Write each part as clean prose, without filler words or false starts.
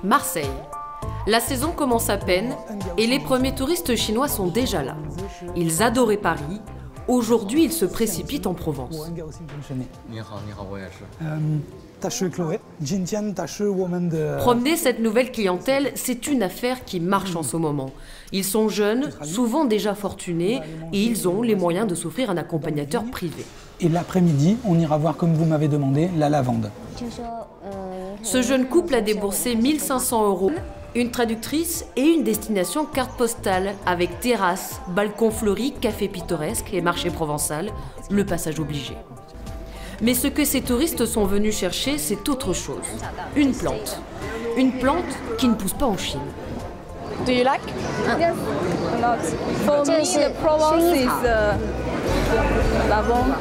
Marseille. La saison commence à peine et les premiers touristes chinois sont déjà là. Ils adoraient Paris. Aujourd'hui, ils se précipitent en Provence. Promener cette nouvelle clientèle, c'est une affaire qui marche en ce moment. Ils sont jeunes, souvent déjà fortunés, et ils ont les moyens de s'offrir un accompagnateur privé. Et l'après-midi, on ira voir, comme vous m'avez demandé, la lavande. Ce jeune couple a déboursé 1 500 €, une traductrice et une destination carte postale avec terrasse, balcon fleuri, café pittoresque et marché provençal, le passage obligé. Mais ce que ces touristes sont venus chercher, c'est autre chose. Une plante. Une plante qui ne pousse pas en Chine. Do you like? Yes. For me, the Provence is lavande.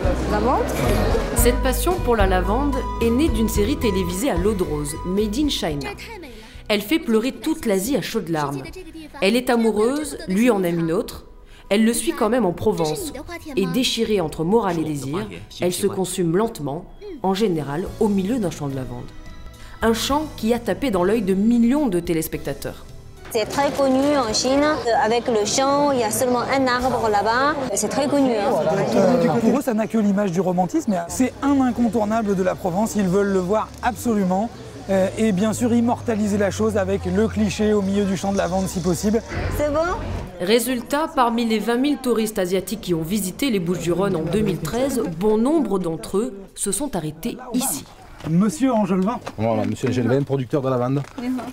Cette passion pour la lavande est née d'une série télévisée à l'eau de rose, Made in China. Elle fait pleurer toute l'Asie à chaudes larmes. Elle est amoureuse, lui en aime une autre. Elle le suit quand même en Provence. Et déchirée entre morale et désir, elle se consume lentement, en général au milieu d'un champ de lavande. Un champ qui a tapé dans l'œil de millions de téléspectateurs. C'est très connu en Chine. Avec le champ, il y a seulement un arbre là-bas. C'est très connu. Pour eux, ça n'a que l'image du romantisme. C'est un incontournable de la Provence. Ils veulent le voir absolument. Et bien sûr, immortaliser la chose avec le cliché au milieu du champ de lavande si possible. C'est bon? Résultat, parmi les 20 000 touristes asiatiques qui ont visité les Bouches-du-Rhône en 2013, bon nombre d'entre eux se sont arrêtés ici. Monsieur Angelevin. Voilà, monsieur Angelevin, producteur de lavande.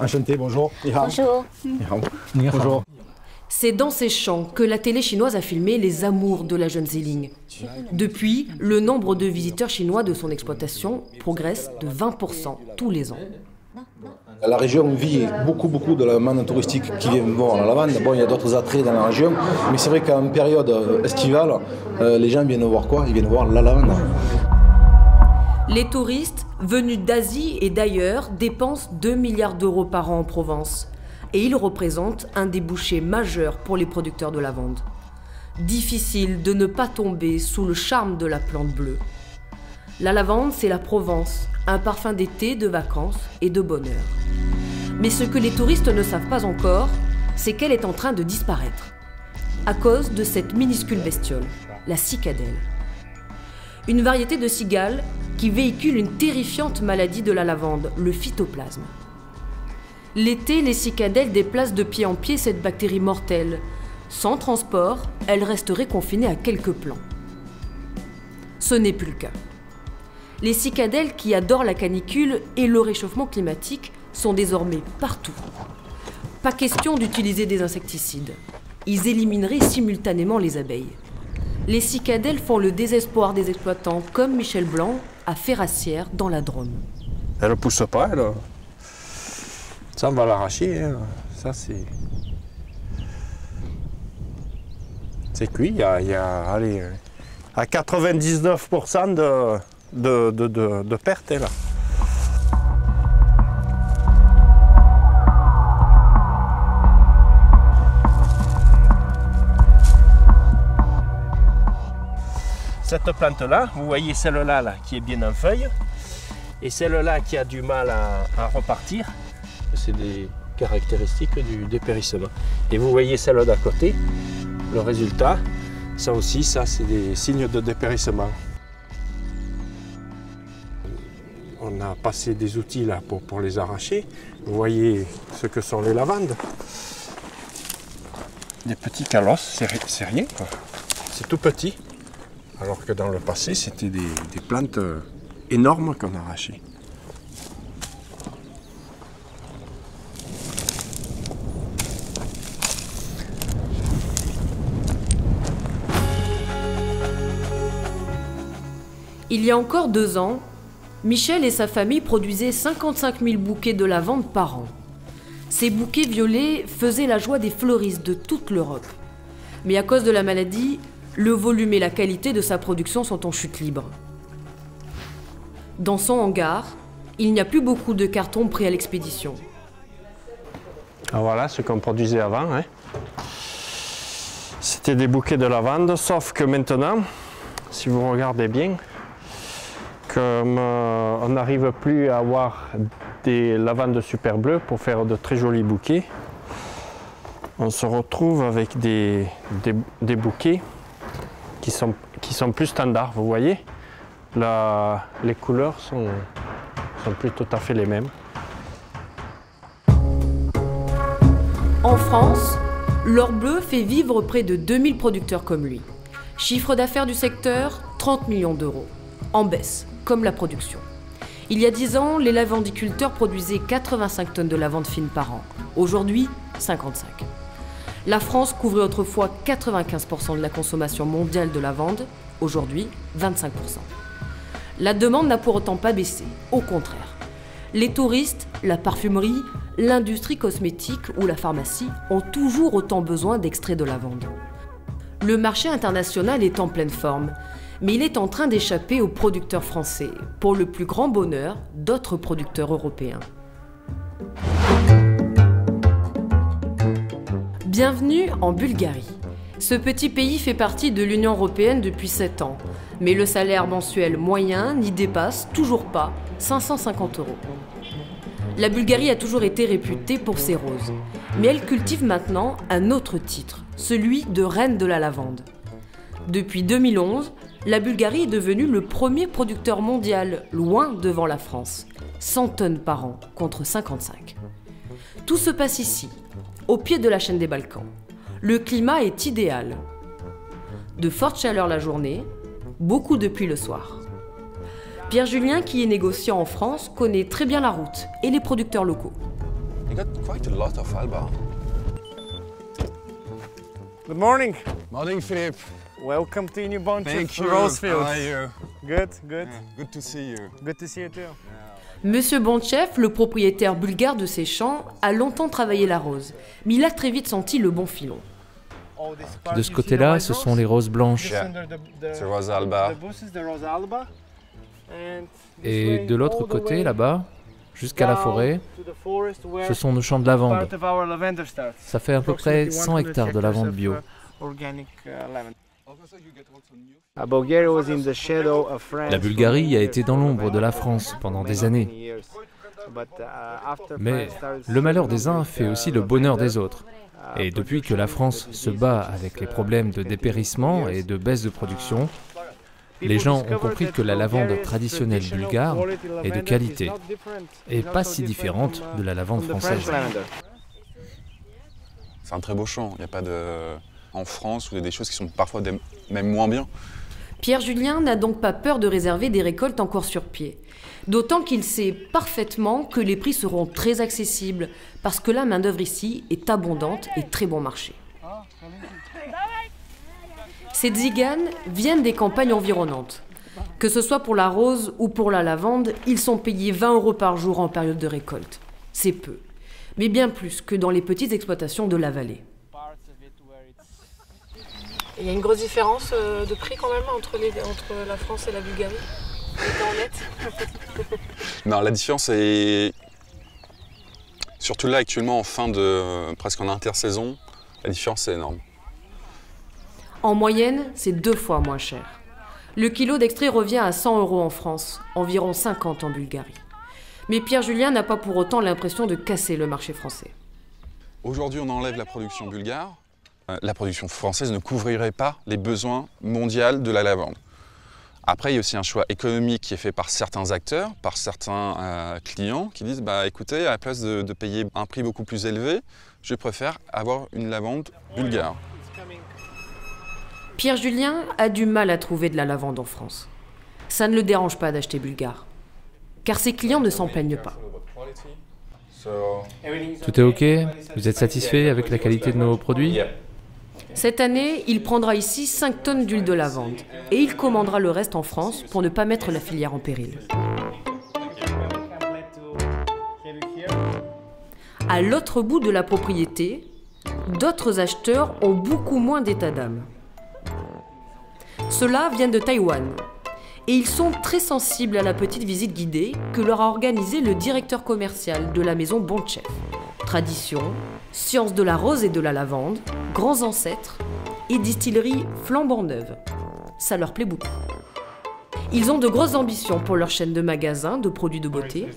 Enchanté, bonjour. Bonjour. Bonjour. C'est dans ces champs que la télé chinoise a filmé les amours de la jeune Ziling. Depuis, le nombre de visiteurs chinois de son exploitation progresse de 20% tous les ans. La région vit beaucoup de la demande touristique qui vient voir la lavande. Bon, il y a d'autres attraits dans la région, mais c'est vrai qu'en période estivale, les gens viennent voir quoi? Ils viennent voir la lavande. Les touristes venus d'Asie et d'ailleurs dépensent 2 milliards d'euros par an en Provence. Et ils représentent un débouché majeur pour les producteurs de lavande. Difficile de ne pas tomber sous le charme de la plante bleue. La lavande, c'est la Provence, un parfum d'été, de vacances et de bonheur. Mais ce que les touristes ne savent pas encore, c'est qu'elle est en train de disparaître. À cause de cette minuscule bestiole, la cicadelle. Une variété de cigale qui véhicule une terrifiante maladie de la lavande, le phytoplasme. L'été, les cicadelles déplacent de pied en pied cette bactérie mortelle. Sans transport, elle resterait confinée à quelques plants. Ce n'est plus le cas. Les cicadelles qui adorent la canicule et le réchauffement climatique sont désormais partout. Pas question d'utiliser des insecticides. Ils élimineraient simultanément les abeilles. Les cicadelles font le désespoir des exploitants comme Michel Blanc à Ferrassières dans la Drôme. Elle ne pousse pas, elle. Ça, on va l'arracher. Hein. Ça, c'est... C'est cuit. Il y a allez, à 99% de perte, là. Cette plante-là, vous voyez celle-là là, qui est bien en feuille, et celle-là qui a du mal à repartir. C'est des caractéristiques du dépérissement. Et vous voyez celle d'à côté, le résultat, ça aussi, ça c'est des signes de dépérissement. On a passé des outils là pour les arracher. Vous voyez ce que sont les lavandes. Des petits calosses, c'est rien, quoi. C'est tout petit. Alors que dans le passé, c'était des plantes énormes qu'on arrachait. Il y a encore 2 ans, Michel et sa famille produisaient 55 000 bouquets de lavande par an. Ces bouquets violets faisaient la joie des fleuristes de toute l'Europe. Mais à cause de la maladie, le volume et la qualité de sa production sont en chute libre. Dans son hangar, il n'y a plus beaucoup de cartons prêts à l'expédition. Voilà ce qu'on produisait avant. Hein. C'était des bouquets de lavande, sauf que maintenant, si vous regardez bien, comme on n'arrive plus à avoir des lavandes super bleues pour faire de très jolis bouquets. On se retrouve avec des bouquets qui sont plus standards, vous voyez. Les couleurs sont plus tout à fait les mêmes. En France, l'or bleu fait vivre près de 2000 producteurs comme lui. Chiffre d'affaires du secteur, 30 millions d'euros. En baisse, comme la production. Il y a 10 ans, les lavandiculteurs produisaient 85 tonnes de lavande fine par an. Aujourd'hui, 55. La France couvrait autrefois 95% de la consommation mondiale de lavande. Aujourd'hui, 25%. La demande n'a pour autant pas baissé, au contraire. Les touristes, la parfumerie, l'industrie cosmétique ou la pharmacie ont toujours autant besoin d'extraits de lavande. Le marché international est en pleine forme, mais il est en train d'échapper aux producteurs français, pour le plus grand bonheur d'autres producteurs européens. Bienvenue en Bulgarie. Ce petit pays fait partie de l'Union européenne depuis 7 ans, mais le salaire mensuel moyen n'y dépasse toujours pas 550 €. La Bulgarie a toujours été réputée pour ses roses, mais elle cultive maintenant un autre titre, celui de reine de la lavande. Depuis 2011, la Bulgarie est devenue le premier producteur mondial, loin devant la France, 100 tonnes par an contre 55. Tout se passe ici, au pied de la chaîne des Balkans. Le climat est idéal. De fortes chaleurs la journée, beaucoup de pluie le soir. Pierre Julien, qui est négociant en France, connaît très bien la route et les producteurs locaux. You got quite a lot of Alba. Good morning. Morning, Philippe. Welcome to New Bunch Thank of you. Rosefield. How are you? Good, good. Yeah, good to see you. Good to see you too. Monsieur Bontchev, le propriétaire bulgare de ces champs, a longtemps travaillé la rose, mais il a très vite senti le bon filon. De ce côté-là, ce sont les roses blanches. C'est Rose Alba. Et de l'autre côté, là-bas, jusqu'à la forêt, ce sont nos champs de lavande. Ça fait à peu près 100 hectares de lavande bio. La Bulgarie a été dans l'ombre de la France pendant des années. Mais le malheur des uns fait aussi le bonheur des autres. Et depuis que la France se bat avec les problèmes de dépérissement et de baisse de production, les gens ont compris que la lavande traditionnelle bulgare est de qualité et pas si différente de la lavande française. C'est un très beau champ. Il n'y a pas de... En France, où il y a des choses qui sont parfois même moins bien. Pierre Julien n'a donc pas peur de réserver des récoltes encore sur pied. D'autant qu'il sait parfaitement que les prix seront très accessibles, parce que la main-d'œuvre ici est abondante et très bon marché. Ces tziganes viennent des campagnes environnantes. Que ce soit pour la rose ou pour la lavande, ils sont payés 20 € par jour en période de récolte. C'est peu, mais bien plus que dans les petites exploitations de la vallée. Il y a une grosse différence de prix quand même entre la France et la Bulgarie. Non, la différence est... Surtout là, actuellement, en fin de... presque en intersaison, la différence est énorme. En moyenne, c'est 2 fois moins cher. Le kilo d'extrait revient à 100 € en France, environ 50 en Bulgarie. Mais Pierre Julien n'a pas pour autant l'impression de casser le marché français. Aujourd'hui, on enlève la production bulgare. La production française ne couvrirait pas les besoins mondiaux de la lavande. Après, il y a aussi un choix économique qui est fait par certains acteurs, par certains clients qui disent bah, écoutez, à la place de payer un prix beaucoup plus élevé, je préfère avoir une lavande bulgare. Pierre Julien a du mal à trouver de la lavande en France. Ça ne le dérange pas d'acheter bulgare, car ses clients ne s'en plaignent pas. Tout est OK? Vous êtes satisfait avec la qualité de nos produits? Cette année, il prendra ici 5 tonnes d'huile de lavande et il commandera le reste en France pour ne pas mettre la filière en péril. À l'autre bout de la propriété, d'autres acheteurs ont beaucoup moins d'état d'âme. Ceux-là viennent de Taïwan et ils sont très sensibles à la petite visite guidée que leur a organisée le directeur commercial de la maison Bontchev. Tradition, science de la rose et de la lavande, grands ancêtres et distillerie flambant neuve. Ça leur plaît beaucoup. Ils ont de grosses ambitions pour leur chaîne de magasins de produits de beauté.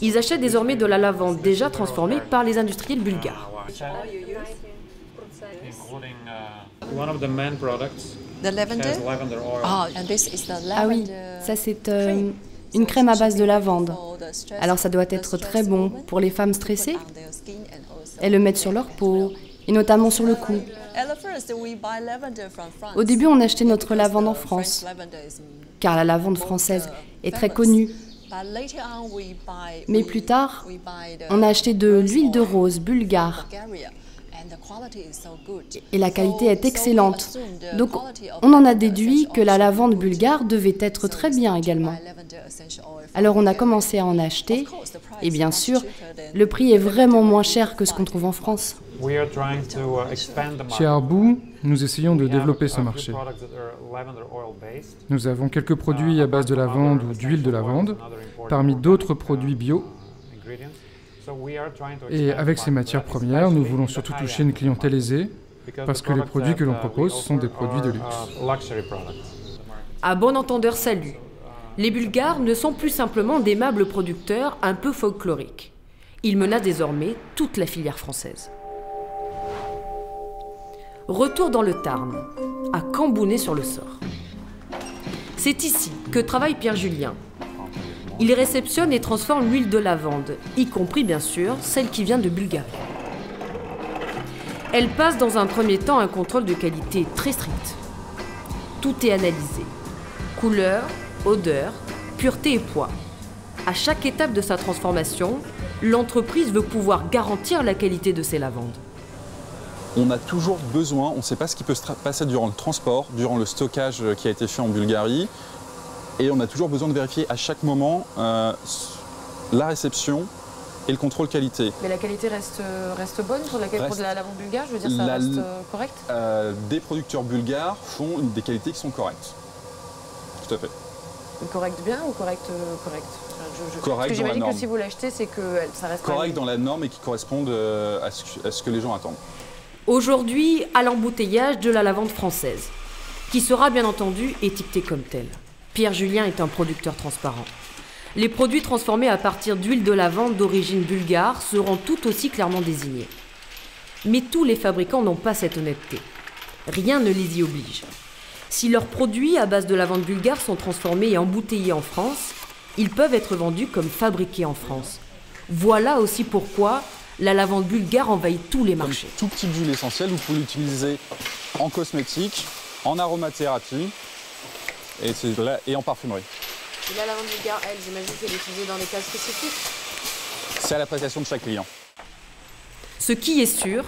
Ils achètent désormais de la lavande déjà transformée par les industriels bulgares. The lavender? Oh, and this is the Ah oui, ça c'est une crème à base de lavande. Alors ça doit être très bon pour les femmes stressées. Elles le mettent sur leur peau, et notamment sur le cou. Au début, on achetait notre lavande en France, car la lavande française est très connue. Mais plus tard, on a acheté de l'huile de rose bulgare. Et la qualité est excellente. Donc, on en a déduit que la lavande bulgare devait être très bien également. Alors, on a commencé à en acheter. Et bien sûr, le prix est vraiment moins cher que ce qu'on trouve en France. Chez Arbou, nous essayons de développer ce marché. Nous avons quelques produits à base de lavande ou d'huile de lavande, parmi d'autres produits bio. Et avec ces matières premières, nous voulons surtout toucher une clientèle aisée, parce que les produits que l'on propose sont des produits de luxe. À bon entendeur, salut. Les Bulgares ne sont plus simplement d'aimables producteurs un peu folkloriques. Ils menacent désormais toute la filière française. Retour dans le Tarn, à Cambounet-sur-le-Sort. C'est ici que travaille Pierre Julien. Il réceptionne et transforme l'huile de lavande, y compris bien sûr celle qui vient de Bulgarie. Elle passe dans un premier temps un contrôle de qualité très strict. Tout est analysé. Couleur, odeur, pureté et poids. À chaque étape de sa transformation, l'entreprise veut pouvoir garantir la qualité de ses lavandes. On a toujours besoin, on ne sait pas ce qui peut se passer durant le transport, durant le stockage qui a été fait en Bulgarie. Et on a toujours besoin de vérifier à chaque moment la réception et le contrôle qualité. Mais la qualité reste bonne pour la lavande bulgare? Je veux dire, ça reste correct? Des producteurs bulgares font des qualités qui sont correctes. Tout à fait. Correct bien ou correct? Correct Parce que j'imagine dans la que si vous l'achetez, c'est que ça reste correct dans la norme et qui correspondent à ce que les gens attendent. Aujourd'hui, à l'embouteillage de la lavande française, qui sera bien entendu étiquetée comme telle. Pierre Julien est un producteur transparent. Les produits transformés à partir d'huile de lavande d'origine bulgare seront tout aussi clairement désignés. Mais tous les fabricants n'ont pas cette honnêteté. Rien ne les y oblige. Si leurs produits à base de lavande bulgare sont transformés et embouteillés en France, ils peuvent être vendus comme fabriqués en France. Voilà aussi pourquoi la lavande bulgare envahit tous les marchés. Comme tout petite huile essentielle, vous pouvez l'utiliser en cosmétique, en aromathérapie et en parfumerie. Et la lavande bulgare, elle, j'imagine qu'elle est utilisée dans des cas spécifiques? C'est à l'appréciation de chaque client. Ce qui est sûr,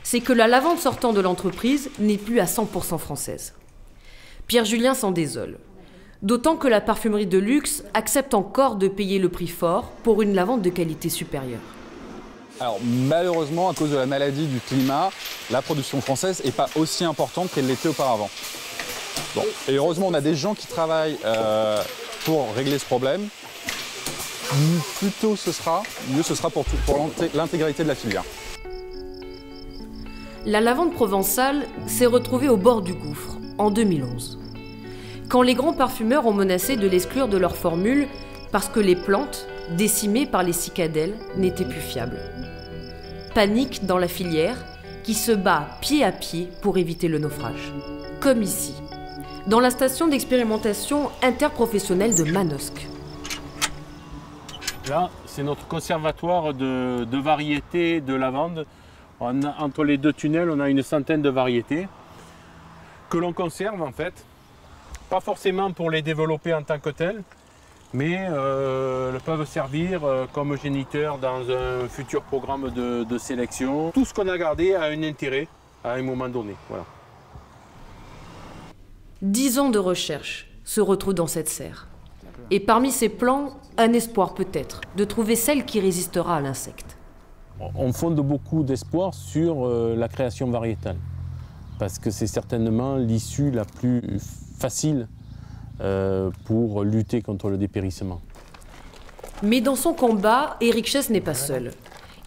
c'est que la lavande sortant de l'entreprise n'est plus à 100% française. Pierre Julien s'en désole. D'autant que la parfumerie de luxe accepte encore de payer le prix fort pour une lavande de qualité supérieure. Alors malheureusement, à cause de la maladie du climat, la production française n'est pas aussi importante qu'elle l'était auparavant. Bon. Et heureusement, on a des gens qui travaillent pour régler ce problème. Plus tôt ce sera, mieux ce sera pour l'intégralité de la filière. La lavande provençale s'est retrouvée au bord du gouffre en 2011. Quand les grands parfumeurs ont menacé de l'exclure de leur formule parce que les plantes, décimées par les cicadelles, n'étaient plus fiables. Panique dans la filière qui se bat pied à pied pour éviter le naufrage. Comme ici, dans la station d'expérimentation interprofessionnelle de Manosque. Là, c'est notre conservatoire de variétés de lavande. Entre les deux tunnels, on a une centaine de variétés que l'on conserve en fait. Pas forcément pour les développer en tant que telles, mais peuvent servir comme géniteurs dans un futur programme de sélection. Tout ce qu'on a gardé a un intérêt à un moment donné. Voilà. 10 ans de recherche se retrouvent dans cette serre. Et parmi ces plants, un espoir peut-être de trouver celle qui résistera à l'insecte. On fonde beaucoup d'espoir sur la création variétale, parce que c'est certainement l'issue la plus facile pour lutter contre le dépérissement. Mais dans son combat, Éric Chess n'est pas seul.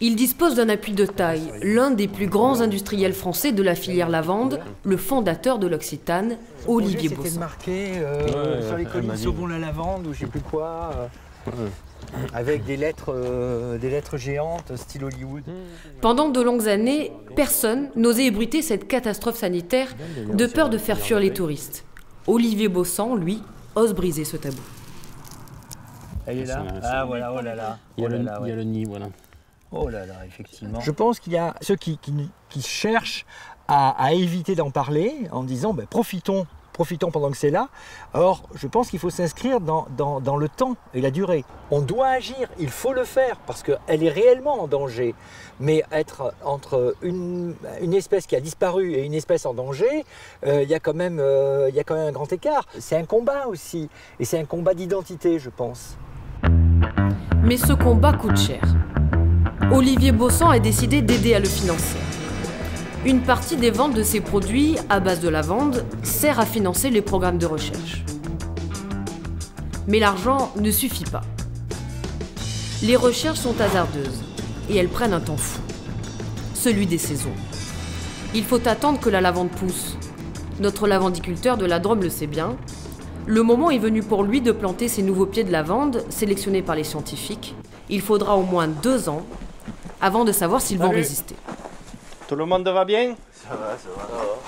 Il dispose d'un appui de taille, l'un des plus grands industriels français de la filière lavande, le fondateur de l'Occitane, Olivier Bossan. C'était marqué sur les collines Sauvons la lavande ou je sais plus quoi, avec des lettres géantes, style Hollywood. Pendant de longues années, personne n'osait ébruiter cette catastrophe sanitaire de peur de faire fuir les touristes. Olivier Bossan, lui, ose briser ce tabou. Elle est là. Ah voilà, oh là là. Il y a le nid, voilà. Oh là là, effectivement. Je pense qu'il y a ceux qui cherchent à éviter d'en parler en disant profitons pendant que c'est là. Or, je pense qu'il faut s'inscrire dans le temps et la durée. On doit agir, il faut le faire parce qu'elle est réellement en danger. Mais être entre une espèce qui a disparu et une espèce en danger, il y a quand même un grand écart. C'est un combat aussi, et c'est un combat d'identité, je pense. Mais ce combat coûte cher. Olivier Bossan a décidé d'aider à le financer. Une partie des ventes de ses produits à base de lavande sert à financer les programmes de recherche. Mais l'argent ne suffit pas. Les recherches sont hasardeuses et elles prennent un temps fou, celui des saisons. Il faut attendre que la lavande pousse. Notre lavandiculteur de la Drôme le sait bien. Le moment est venu pour lui de planter ses nouveaux pieds de lavande sélectionnés par les scientifiques. Il faudra au moins 2 ans avant de savoir s'ils vont résister. Tout le monde va bien? Ça va.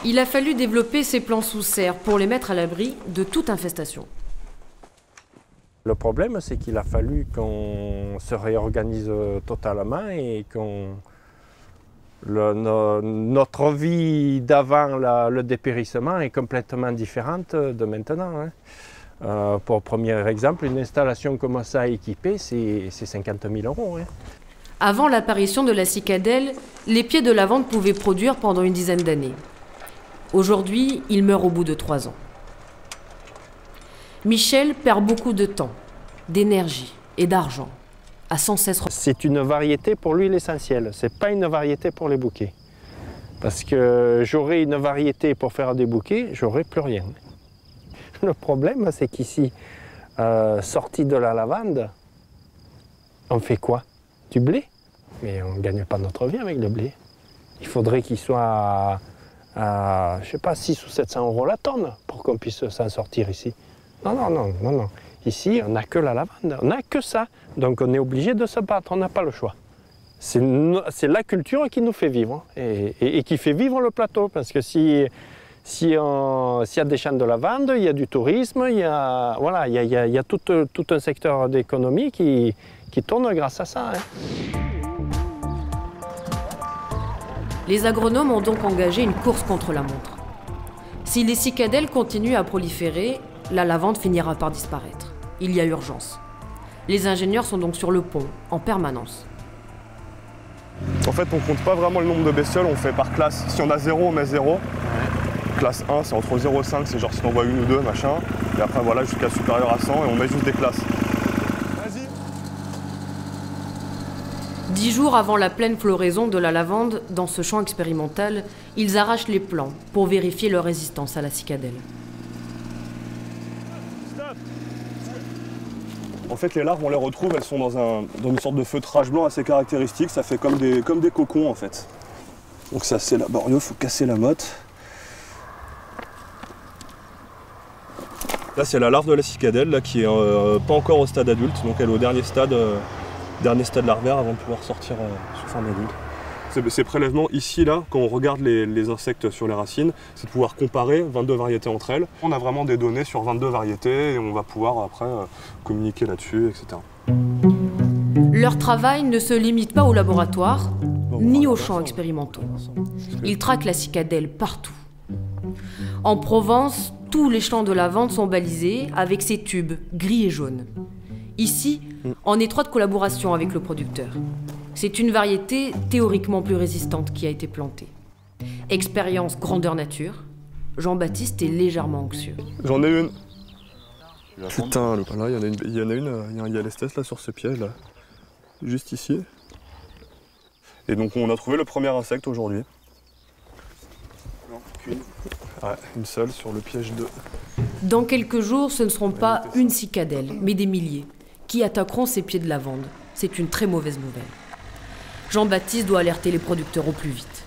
Il a fallu développer ces plants sous serre pour les mettre à l'abri de toute infestation. Le problème, c'est qu'il a fallu qu'on se réorganise totalement et qu'on... Notre vie d'avant le dépérissement est complètement différente de maintenant. Hein. Pour premier exemple, une installation comme ça équipée, c'est 50 000 €. Hein. Avant l'apparition de la cicadelle, les pieds de lavande pouvaient produire pendant une dizaine d'années. Aujourd'hui, ils meurent au bout de 3 ans. Michel perd beaucoup de temps, d'énergie et d'argent, à sans cesse... C'est une variété pour l'huile essentielle, c'est pas une variété pour les bouquets. Parce que j'aurais une variété pour faire des bouquets, j'aurais plus rien. Le problème, c'est qu'ici, sorti de la lavande, on fait quoi? Du blé? Mais on ne gagne pas notre vie avec le blé. Il faudrait qu'il soit à, je sais pas, 600 ou 700 € la tonne pour qu'on puisse s'en sortir ici. Non. Ici, on n'a que la lavande, on n'a que ça. Donc on est obligé de se battre, on n'a pas le choix. C'est la culture qui nous fait vivre et qui fait vivre le plateau. Parce que s'il y a des champs de lavande, il y a du tourisme, il y a tout un secteur d'économie qui tourne grâce à ça. Hein. Les agronomes ont donc engagé une course contre la montre. Si les cicadelles continuent à proliférer, la lavande finira par disparaître. Il y a urgence. Les ingénieurs sont donc sur le pont, en permanence. En fait, on compte pas vraiment le nombre de bestioles, on fait par classe. Si on a 0, on met 0. Classe 1, c'est entre 0 et 5, c'est genre si on voit 1 ou 2, machin. Et après, voilà, jusqu'à supérieur à 100, et on met juste des classes. 10 jours avant la pleine floraison de la lavande, dans ce champ expérimental, ils arrachent les plants pour vérifier leur résistance à la cicadelle. En fait, les larves, on les retrouve, elles sont dans une sorte de feutrage blanc assez caractéristique. Ça fait comme des cocons, en fait. Donc c'est assez laborieux, il faut casser la motte. Là, c'est la larve de la cicadelle, là, qui est pas encore au stade adulte. Donc elle est au dernier stade larvaire avant de pouvoir sortir sous forme adulte. Ces prélèvements ici, là, quand on regarde les insectes sur les racines, c'est de pouvoir comparer 22 variétés entre elles. On a vraiment des données sur 22 variétés et on va pouvoir après communiquer là-dessus, etc. Leur travail ne se limite pas au laboratoire, ni aux champs expérimentaux. Ils traquent la cicadelle partout. En Provence, tous les champs de lavande sont balisés avec ces tubes gris et jaunes. Ici, en étroite collaboration avec le producteur. C'est une variété théoriquement plus résistante qui a été plantée. Expérience grandeur nature, Jean-Baptiste est légèrement anxieux. J'en ai une. Putain, là, il y a l'estesse là sur ce pied là, juste ici. Et donc on a trouvé le premier insecte aujourd'hui. Ouais, une seule sur le piège 2. Dans quelques jours, ce ne seront pas une cicadelle, mais des milliers, qui attaqueront ces pieds de lavande. C'est une très mauvaise nouvelle. Jean-Baptiste doit alerter les producteurs au plus vite.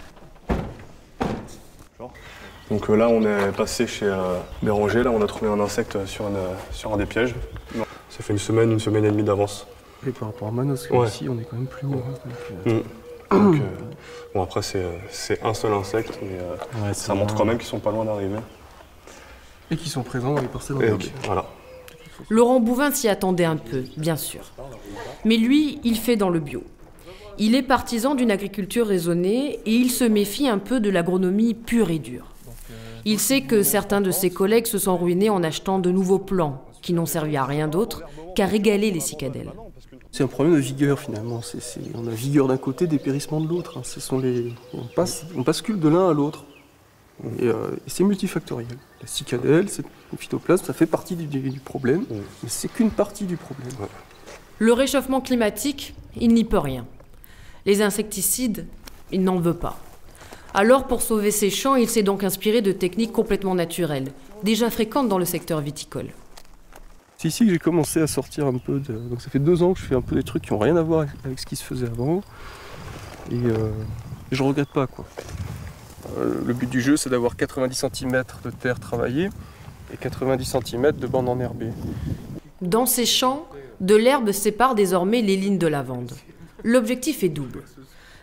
Donc là, on est passé chez Béranger. Là, on a trouvé un insecte sur un des pièges. Ça fait une semaine et demie d'avance. Et par rapport à Manos, ouais. Ici, on est quand même plus haut. Bon, après, c'est un seul insecte, mais ça montre quand même qu'ils sont pas loin d'arriver. Et qu'ils sont présents dans les parcelles en herbe. Voilà. Laurent Bouvin s'y attendait un peu, bien sûr. Mais lui, il fait dans le bio. Il est partisan d'une agriculture raisonnée et il se méfie un peu de l'agronomie pure et dure. Il sait que certains de ses collègues se sont ruinés en achetant de nouveaux plants qui n'ont servi à rien d'autre qu'à régaler les cicadelles. C'est un problème de vigueur finalement. On a vigueur d'un côté, dépérissement de l'autre. On bascule de l'un à l'autre. Et c'est multifactoriel. La cicadelle, le phytoplasme, ça fait partie du problème, mais c'est qu'une partie du problème. Ouais. Le réchauffement climatique, il n'y peut rien. Les insecticides, il n'en veut pas. Alors, pour sauver ses champs, il s'est donc inspiré de techniques complètement naturelles, déjà fréquentes dans le secteur viticole. C'est ici que j'ai commencé à sortir un peu de... Donc ça fait 2 ans que je fais un peu des trucs qui n'ont rien à voir avec ce qui se faisait avant. Et je ne regrette pas, quoi. Le but du jeu, c'est d'avoir 90 cm de terre travaillée et 90 cm de bande enherbée. Dans ces champs, de l'herbe sépare désormais les lignes de lavande. L'objectif est double.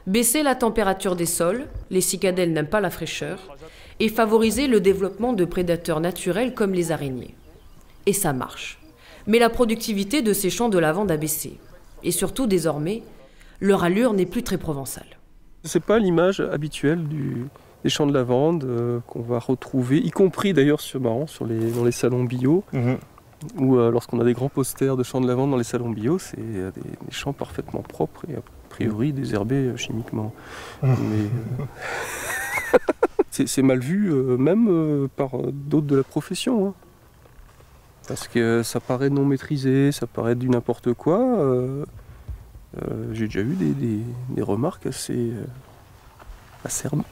Baisser la température des sols, les cicadelles n'aiment pas la fraîcheur, et favoriser le développement de prédateurs naturels comme les araignées. Et ça marche. Mais la productivité de ces champs de lavande a baissé. Et surtout, désormais, leur allure n'est plus très provençale. C'est pas l'image habituelle des champs de lavande qu'on va retrouver, y compris d'ailleurs dans les salons bio, où lorsqu'on a des grands posters de champs de lavande dans les salons bio, c'est des champs parfaitement propres et a priori désherbés chimiquement. Mais c'est mal vu même par d'autres de la profession. Hein. Parce que ça paraît non maîtrisé, ça paraît du n'importe quoi. J'ai déjà eu des remarques assez acerbes.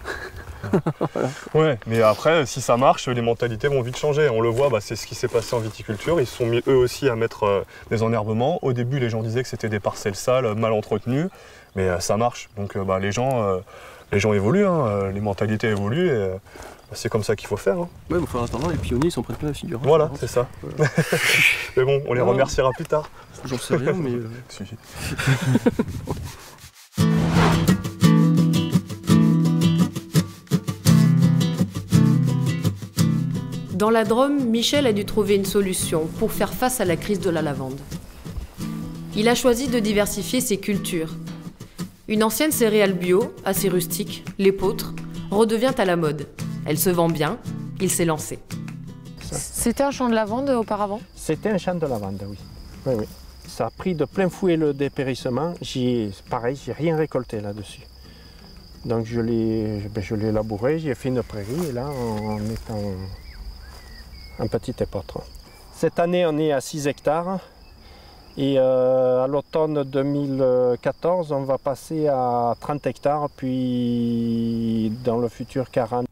Voilà. Ouais, mais après, si ça marche, les mentalités vont vite changer. On le voit, c'est ce qui s'est passé en viticulture. Ils se sont mis eux aussi à mettre des enherbements. Au début, les gens disaient que c'était des parcelles sales, mal entretenues, mais ça marche. Donc les gens évoluent, hein, les mentalités évoluent. Et, c'est comme ça qu'il faut faire. Hein. Ouais, mais en attendant, les pionniers, ils s'en prennent plein la figure. Hein, voilà, c'est ça. Ouais. Mais bon, on les remerciera plus tard. J'en sais rien, mais... Dans la Drôme, Michel a dû trouver une solution pour faire face à la crise de la lavande. Il a choisi de diversifier ses cultures. Une ancienne céréale bio, assez rustique, l'épeautre, redevient à la mode. Elle se vend bien, il s'est lancé. C'était un champ de lavande auparavant? C'était un champ de lavande, oui. Oui. Ça a pris de plein fouet le dépérissement. Pareil, j'ai rien récolté là-dessus. Donc je l'ai labouré, j'ai fait une prairie et là on est un petit épeautre. Cette année on est à 6 hectares et à l'automne 2014 on va passer à 30 hectares puis dans le futur 40.